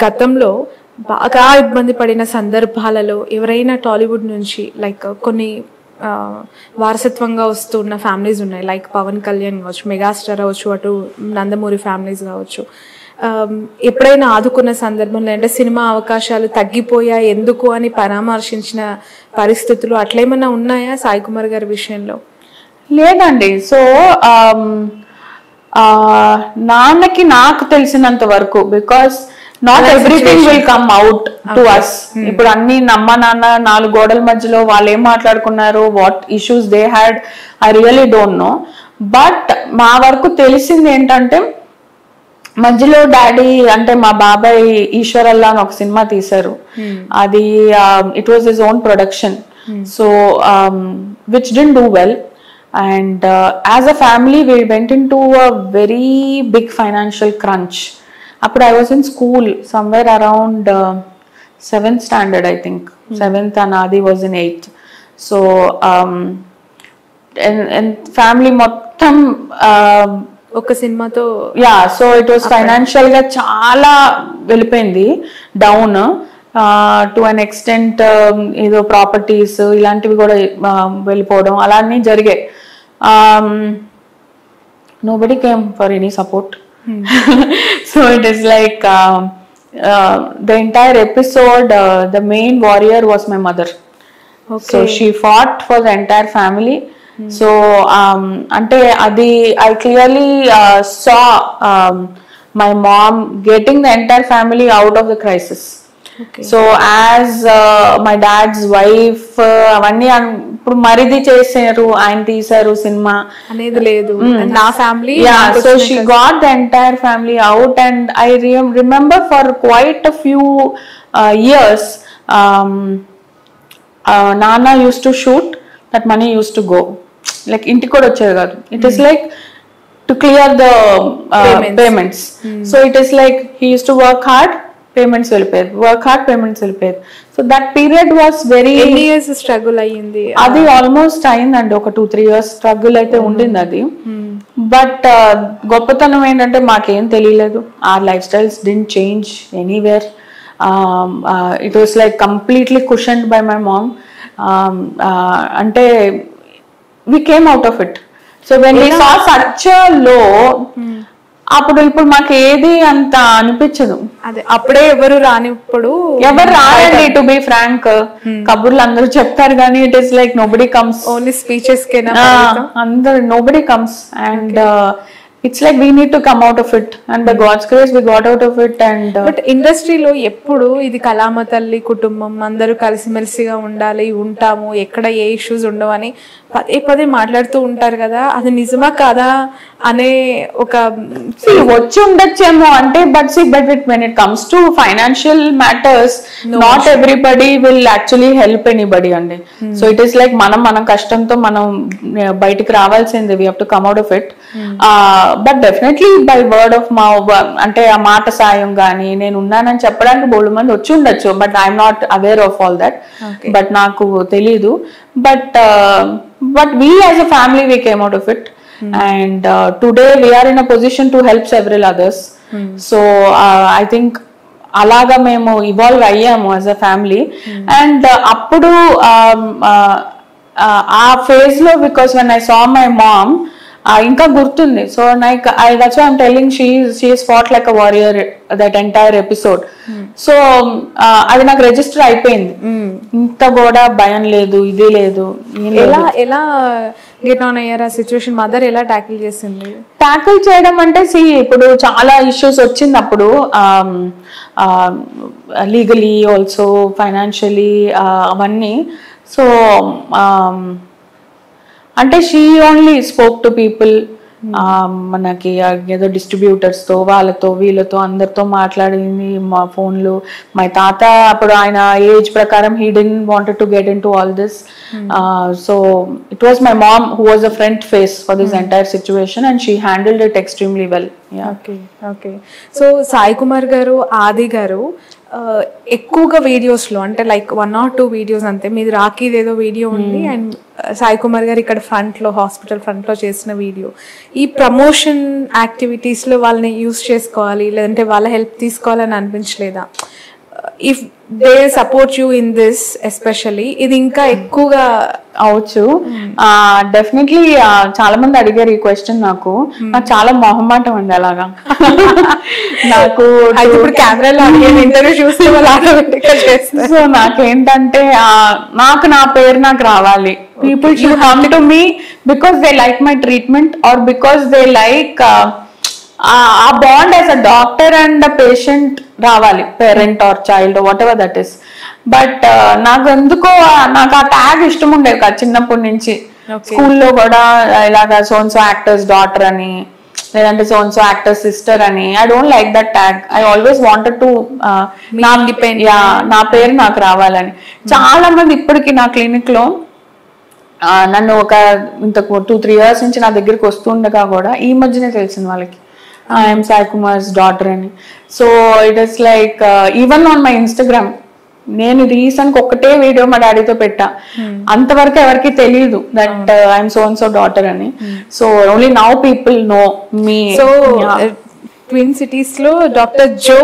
గతంలో బాగా ఇబ్బంది పడిన సందర్భాలలో ఎవరైనా టాలీవుడ్ నుంచి లైక్ కొన్ని వారసత్వంగా వస్తున్న ఫ్యామిలీస్ ఉన్నాయి, లైక్ పవన్ కళ్యాణ్ కావచ్చు, మెగాస్టార్ అవ్వచ్చు, అటు నందమూరి ఫ్యామిలీస్ కావచ్చు, ఎప్పుడైనా ఆదుకున్న సందర్భంలో అంటే సినిమా అవకాశాలు తగ్గిపోయా ఎందుకు అని పరామర్శించిన పరిస్థితులు అట్లేమన్నా ఉన్నాయా సాయి కుమార్ గారి విషయంలో? లేదండి. సో నాన్నకి నాకు తెలిసినంత వరకు, because not everything will come out to us. ఇప్పుడు అన్ని అమ్మ నాన్న 4 గోడల మధ్యలో వాళ్ళు ఏం మాట్లాడుకున్నారు, what issues they had, I really don't know. But మా వరకు తెలిసింది ఏంటంటే, మధ్యలో డాడీ అంటే మా బాబాయ్ ఈశ్వరల్లా అని ఒక సినిమా తీశారు. అది it was his own production. So which didn't do well. And as a family, we went into a very big financial crunch. After I was in school, somewhere around 7th standard, I think. 7th and Adi was in 8th. So, and family mottam oka cinema tho, yeah, so it was financial ga chaala velipindi down. To an extent ఏదో properties ఇలాంటివి కూడా వెళ్ళిపోవడం అలానే జరిగాయి. Nobody came for any support. So it is like the entire episode the main warrior was my mother. So she fought for the entire family. So అంటే అది I clearly saw my mom getting the entire family out of the crisis. So as my dad's wife అవన్నీ ఇప్పుడు మరిది చేశారు, ఆయన తీశారు cinema అనేది లేదు నా family. So she got the entire family out. And I remember for quite a few years నాన్న use to shoot, that money use to go. Like ఇంటికి కూడా వచ్చేది కాదు. It is like to clear the payments. So it is like he use to work hard, payments వెళ్ళిపోయారు, work hard, payments వెళ్ళిపోయారు. So that period was very struggle అయ్యింది. అది almost అయిందండి, ఒక 2-3 years స్ట్రగుల్ అయితే ఉండింది అది. బట్ గొప్పతనం ఏంటంటే మాకేం తెలియలేదు. Our lifestyles didn't change anywhere. It was like completely cushioned by my mom. అంటే we came out of it. So when we saw such low, అప్పుడు ఇప్పుడు మాకు ఏది అంత అనిపించదు. అదే అప్పుడే ఎవరు రానిప్పుడు ఎవరు రాయండి. టు బి ఫ్రాంక్, కబుర్లు అందరూ చెప్తారు కానీ it is like nobody comes. Only speeches కేనా అందరు, nobody comes. And it's like we need to come out of it, and by God's grace we got out of it. And but ఇండస్ట్రీలో ఎప్పుడు ఇది కళామ తల్లి కుటుంబం అందరూ కలిసిమెలిసిగా ఉండాలి, ఉంటాము, ఎక్కడ ఏ ఇష్యూస్ ఉండవు అని పదే మాట్లాడుతూ ఉంటారు కదా, అది నిజమా కాదా అనే ఒక వచ్చి ఉండొచ్చేమో అంటే. But when it comes to financial matters, not everybody will actually help anybody అండి. So it is like మనం కష్టంతో మనం బయటికి రావాల్సింది, we have to come out of it. But definitely by word of mouth, అంటే ఆ మాట సాయం గానీ నేను ఉన్నానని చెప్పడానికి బోల్డ్ మంది వచ్చి ఉండొచ్చు. But I'm not aware of all that. But నాకు తెలీదు. But we as a family we came out of it. And today we are in a position to help several others. So I think అలాగా మేము evolve అయ్యాము as a family. And అప్పుడు ఆ phase లో, because when I saw my ma'am, ఇంకా గుర్తుంది. So like that's why I'm telling she has fought like a warrior that entire episode. So అది నాకు రిజిస్టర్ అయిపోయింది. ఇంత కూడా భయం లేదు, ఇది లేదు. ఎలా గెట్ ఆన్ అయ్యారు ఆ సిచ్యువేషన్? మదర్ ఎలా ట్యాకిల్ చేసింది? ట్యాకిల్ చేయడం అంటే, ఇప్పుడు చాలా ఇష్యూస్ వచ్చినప్పుడు లీగలీ ఆల్సో, ఫైనాన్షియలీ అవన్నీ. సో అంటే she only spoke to people. మనకి ఏదో డిస్ట్రిబ్యూటర్స్ తో, వాళ్ళతో, వీళ్ళతో, అందరితో మాట్లాడింది. మా ఫోన్లు, మా తాత అప్పుడు ఆయన ఏజ్ ప్రకారం he didn't wanted to get into all this. So it was my mom who was a front face for this entire situation, and she handled it extremely well. Okay. So Sai Kumar గారు, ఆది గారు ఎక్కువగా వీడియోస్లో అంటే like 1 or 2 videos అంతే, మీది రాఖీది ఏదో video ఉంది అండ్ సాయి కుమార్ గారు ఇక్కడ ఫ్రంట్లో హాస్పిటల్ ఫ్రంట్లో చేసిన వీడియో. ఈ ప్రమోషన్ యాక్టివిటీస్లో వాళ్ళని యూస్ చేసుకోవాలి లేదంటే వాళ్ళ హెల్ప్ తీసుకోవాలని అనిపించలేదా? If they support you in this especially ఇది ఇంకా ఎక్కువగా అవచ్చు. డెఫినెట్లీ చాలా మంది అడిగారు ఈ క్వశ్చన్. నాకు చాలా మొహమాటం అండి అలాగా. నాకు ఇప్పుడు కెమెరాలో ఇంటర్వ్యూ చూస్తే వాళ్ళు ఆటోమేటిక్గా చేస్తారు. సో నాకేంటంటే నాకు నా పేరు నాకు రావాలి. People should come to me because they like my treatment or because they like a bond as a doctor and patient రావాలి, parent or child whatever that is. But నాకు ఎందుకో నాకు ఆ ట్యాగ్ ఇష్టం ఉండేది కాదు చిన్నప్పటి నుంచి. స్కూల్లో కూడా ఇలాగా సోన్సో యాక్టర్స్ డాటర్ అని లేదంటే సోన్సో యాక్టర్స్ సిస్టర్ అని, I don't like that tag. I always wanted to నా పేరు నాకు రావాలని. చాలా మంది ఇప్పటికి నా క్లినిక్ లో నన్ను ఒక ఇంతకు 2-3 years నుంచి నా దగ్గరికి వస్తుండగా కూడా ఈ మధ్యనే తెలిసింది వాళ్ళకి ఐఎమ్ సాయి కుమార్స్ డాటర్ అని. So it is like even on my Instagram నేను రీసెంట్ ఒకటే వీడియో మా డాడీతో పెట్టా, అంతవరకు ఎవరికి తెలియదు that I'm so and so daughter అని. So only now people know me. So twin cities లో doctor Jo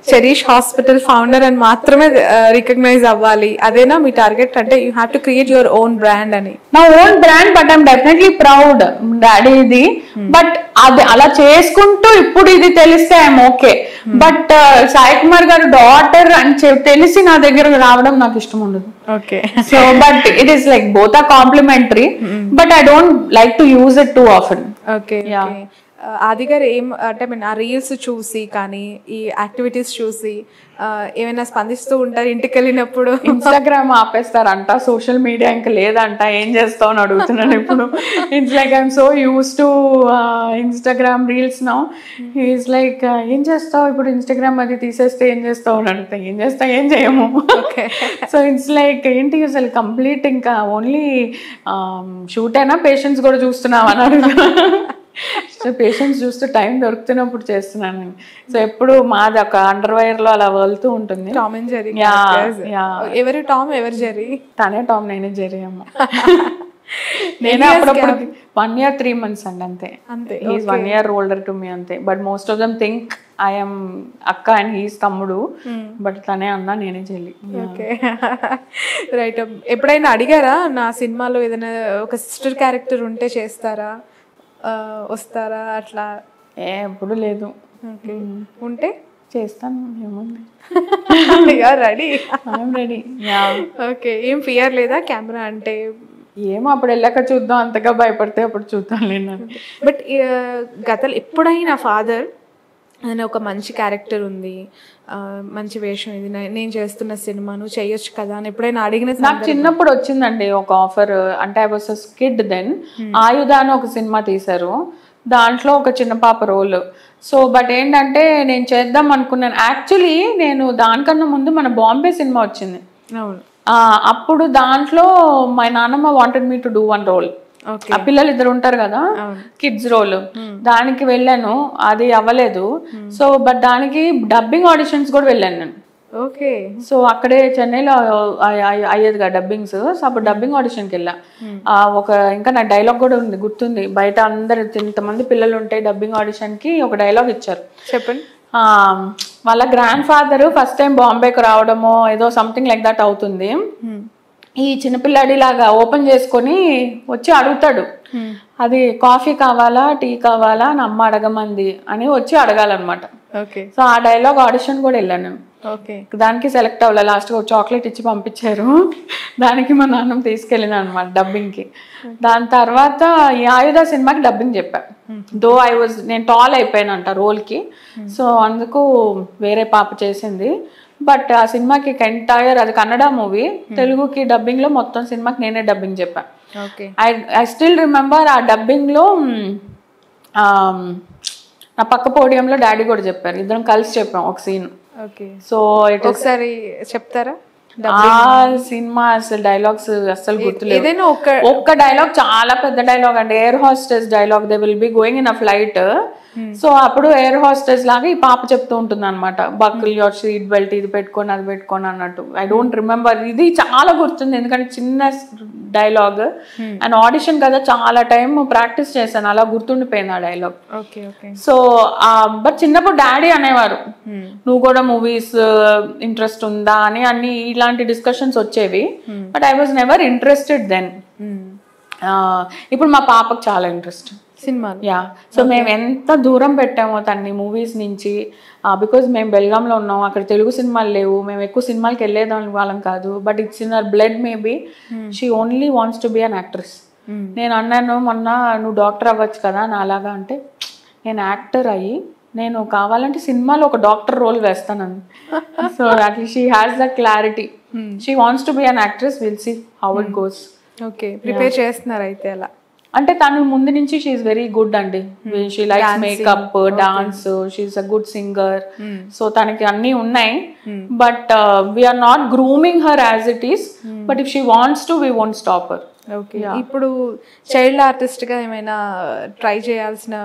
Cherish hospital founder అని మాత్రమే రికగ్నైజ్ అవ్వాలి, అదేనా మీ టార్గెట్? అంటే you have to create your own brand అని. నా own brand, but I'm definitely proud daddy ఇది. బట్ అది అలా చేసుకుంటూ ఇప్పుడు ఇది తెలిస్తే I'm okay. But Sai Kumar గారు డాటర్ అని తెలిసి నా దగ్గర రావడం నాకు ఇష్టం ఉండదు. Okay. So but it is like both are complementary, but I don't like to use it too often. Okay. ఆది గారు ఏం అంటే ఆ రీల్స్ చూసి కానీ ఈ యాక్టివిటీస్ చూసి ఏమైనా స్పందిస్తూ ఉంటారు ఇంటికి వెళ్ళినప్పుడు? ఇన్స్టాగ్రామ్ ఆపేస్తారంట, సోషల్ మీడియా ఇంకా లేదంట, ఏం చేస్తావు అని అడుగుతున్నాను ఇప్పుడు. It's like I'm so use to Instagram reels now. Is like ఏం చేస్తావు ఇప్పుడు ఇన్స్టాగ్రామ్ అది తీసేస్తే ఏం చేస్తావు అని అడుగుతా. ఏం చేస్తా, ఏం చేయము. సో ఇట్స్ లైక్ ఏంటి అసలు కంప్లీట్ ఇంకా ఓన్లీ షూట్ అయినా పేషెంట్స్ కూడా చూస్తున్నావు అని అడుగుతా. సో పేషెంట్స్ చూస్తూ టైం దొరుకుతున్నప్పుడు చేస్తున్నాను. సో ఎప్పుడు మాది ఒక అండర్వైర్ లో అలా వెళ్తూ ఉంటుంది. Tom and Jerry. ఎవరు టామ్ ఎవరు జెర్రీ? తనే టామ్ నేనే జెర్రీ అమ్మ. నేనే అప్పుడప్పుడు 1 year 3 months అండి అంతే. He's 1 year older to me అంతే. But most of them think I'm అక్క అండ్ హీఈస్ తమ్ముడు, బట్ తనే అన్న నేనే చెల్లి. Okay, right. ఎప్పుడైనా అడిగారా నా సినిమాలో ఏదైనా ఒక సిస్టర్ క్యారెక్టర్ ఉంటే చేస్తారా, వస్తారా అట్లా? ఎప్పుడు లేదు. ఉంటే చేస్తాను, ఏముంది. Ready ready. ఓకే. ఏం ఫియర్ లేదా కెమెరా అంటే? ఏమో అప్పుడు వెళ్ళాక చూద్దాం, అంతగా భయపడితే అప్పుడు చూద్దాం నేను. బట్ గతంలో ఎప్పుడైనా ఫాదర్ అని ఒక మంచి క్యారెక్టర్ ఉంది, మంచి వేషం ఇది నేను చేస్తున్న సినిమా నువ్వు చేయొచ్చు కదా అని ఎప్పుడైనా అడిగిన? నాకు చిన్నప్పుడు వచ్చిందండి ఒక ఆఫర్. అంటే I was a kid then. Ayudha అని ఒక సినిమా తీశారు, దాంట్లో ఒక చిన్న పాప రోల్. సో బట్ ఏంటంటే నేను చేద్దాం అనుకున్నాను. యాక్చువల్లీ నేను దానికన్నా ముందు మన బాంబే సినిమా వచ్చింది. అవును. అప్పుడు దాంట్లో మై నాన్నమ్మ wanted me to do 1 role. ఆ పిల్లలు 2 ఉంటారు కదా, కిడ్స్ రోల్. దానికి వెళ్ళాను, అది అవ్వలేదు. సో బట్ దానికి డబ్బింగ్ ఆడిషన్స్ కూడా వెళ్ళాను నేను. ఓకే. సో అక్కడే చెన్నైలో అయ్యేది కదా డబ్బింగ్స్. సో అప్పుడు డబ్బింగ్ ఆడిషన్కి వెళ్ళా. ఒక ఇంకా నా డైలాగ్ కూడా ఉంది, గుర్తుంది. బయట అందరు ఇంతమంది పిల్లలు ఉంటే డబ్బింగ్ ఆడిషన్కి ఒక డైలాగ్ ఇచ్చారు. చెప్పండి. వాళ్ళ గ్రాండ్ ఫాదర్ ఫస్ట్ టైం బాంబేకి రావడమో ఏదో సంథింగ్ లైక్ దట్ అవుతుంది. ఈ చిన్నపిల్లాడి లాగా ఓపెన్ చేసుకొని వచ్చి అడుగుతాడు, అది కాఫీ కావాలా టీ కావాలా అని అమ్మ అడగమంది అని వచ్చి అడగాలన్నమాట. సో ఆ డైలాగ్ ఆడిషన్ కూడా వెళ్ళాను. దానికి సెలెక్ట్ అవ్వాలి. లాస్ట్గా చాక్లెట్ ఇచ్చి పంపించారు. దానికి మా నాన్న తీసుకెళ్ళిన అనమాట డబ్బింగ్కి. దాని తర్వాత ఈ ఆయుధ సినిమాకి డబ్బింగ్ చెప్పా. దో నేను టాల్ అయిపోయానంట రోల్కి. సో అందుకు వేరే పాప చేసింది. బట్ ఆ సినిమాకి ఎంటైర్, అది కన్నడ మూవీ, తెలుగుకి డబ్బింగ్ లో మొత్తం సినిమాకి నేనే డబ్బింగ్ చెప్పా. ఐ స్టిల్ రిమెంబర్ ఆ డబ్బింగ్ లో నా పక్క పోడియంలో డాడీ కూడా చెప్పారు, ఇద్దరం కలిసి చెప్పాం ఒక సీన్. సో ఒకసారి చెప్తారా? ఆ సినిమా అసలు డైలాగ్స్ అసలు గుర్తులేదు. ఒక్క డైలాగ్ చాలా పెద్ద డైలాగ్ అండి, air hostess dialogue. They will be going in a flight. So అప్పుడు ఎయిర్ హోస్టెస్ లాగా ఈ పాప చెప్తూ ఉంటుంది అనమాట, బక్కుల్ యువర్ సీట్ బెల్ట్, ఇది పెట్టుకొని అది పెట్టుకొని అన్నట్టు. ఐ డోంట్ రిమెంబర్, ఇది చాలా గుర్తుంది ఎందుకంటే చిన్న డైలాగ్ అండ్ ఆడిషన్ కదా, చాలా టైం ప్రాక్టీస్ చేశాను, అలా గుర్తుండిపోయింది ఆ డైలాగ్. సో బట్ చిన్నప్పుడు డాడీ అనేవారు నువ్వు కూడా మూవీస్ ఇంట్రెస్ట్ ఉందా అని, అన్ని ఇలాంటి డిస్కషన్స్ వచ్చేవి. But I was never interested then. ఇప్పుడు మా పాపకు చాలా ఇంట్రెస్ట్ సినిమాలు. యా, సో మేము ఎంత దూరం పెట్టామో తన్ని మూవీస్ నుంచి, బికాజ్ మేము బెల్గాంలో ఉన్నాం, అక్కడ తెలుగు సినిమాలు లేవు, మేము ఎక్కువ సినిమాలకి వెళ్ళేదాని వాళ్ళం కాదు. But it's in our blood maybe, she only wants to be an actress. నేను అన్నాను మొన్న, నువ్వు డాక్టర్ అవ్వచ్చు కదా నాలాగా అంటే, నేను యాక్టర్ అయ్యి నేను కావాలంటే సినిమాలో ఒక డాక్టర్ రోల్ వేస్తానని. So at least she has that clarity, she wants to be an actress, will see how it goes. Okay, prepare చేస్తున్నారు అయితే అలా? అంటే తను ముందు నుంచి షీఈస్ వెరీ గుడ్ అండి, she likes makeup, dance, she's a good singer. So తనకి అన్ని ఉన్నాయి. But we're not grooming her as it is, but if she wants to we won't stop her. Okay, ఇప్పుడు చైల్డ్ ఆర్టిస్ట్ గా ఏమైనా try చేయాల్సిన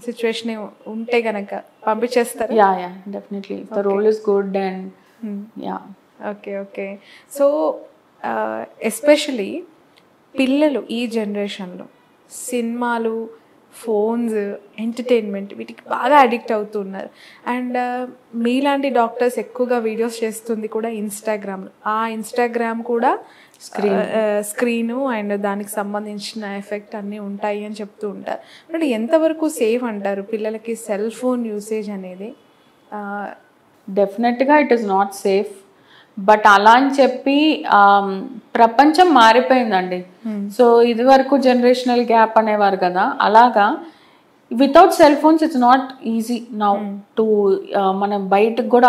situation ఉంటే గనక పంపించేస్తారు? Yeah yeah, definitely, the role is good and yeah. Okay okay, so especially పిల్లలు ఈ జనరేషన్లో సినిమాలు, ఫోన్స్, ఎంటర్టైన్మెంట్ వీటికి బాగా అడిక్ట్ అవుతున్నారు. అండ్ మీలాంటి డాక్టర్స్ ఎక్కువగా వీడియోస్ చేస్తుంది కూడా ఇన్స్టాగ్రామ్లో. ఆ ఇన్స్టాగ్రామ్ కూడా స్క్రీను అండ్ దానికి సంబంధించిన ఎఫెక్ట్ అన్నీ ఉంటాయి అని చెప్తూ ఉంటారు. బట్ ఎంతవరకు సేఫ్ అంటారు పిల్లలకి సెల్ ఫోన్ యూసేజ్ అనేది? డెఫినెట్గా it is not safe. But అలా అని చెప్పి ప్రపంచం మారిపోయిందండి. సో ఇది వరకు జనరేషనల్ గ్యాప్ అనేవారు కదా, అలాగా without cell phones it's not easy now to మనం బయటకు కూడా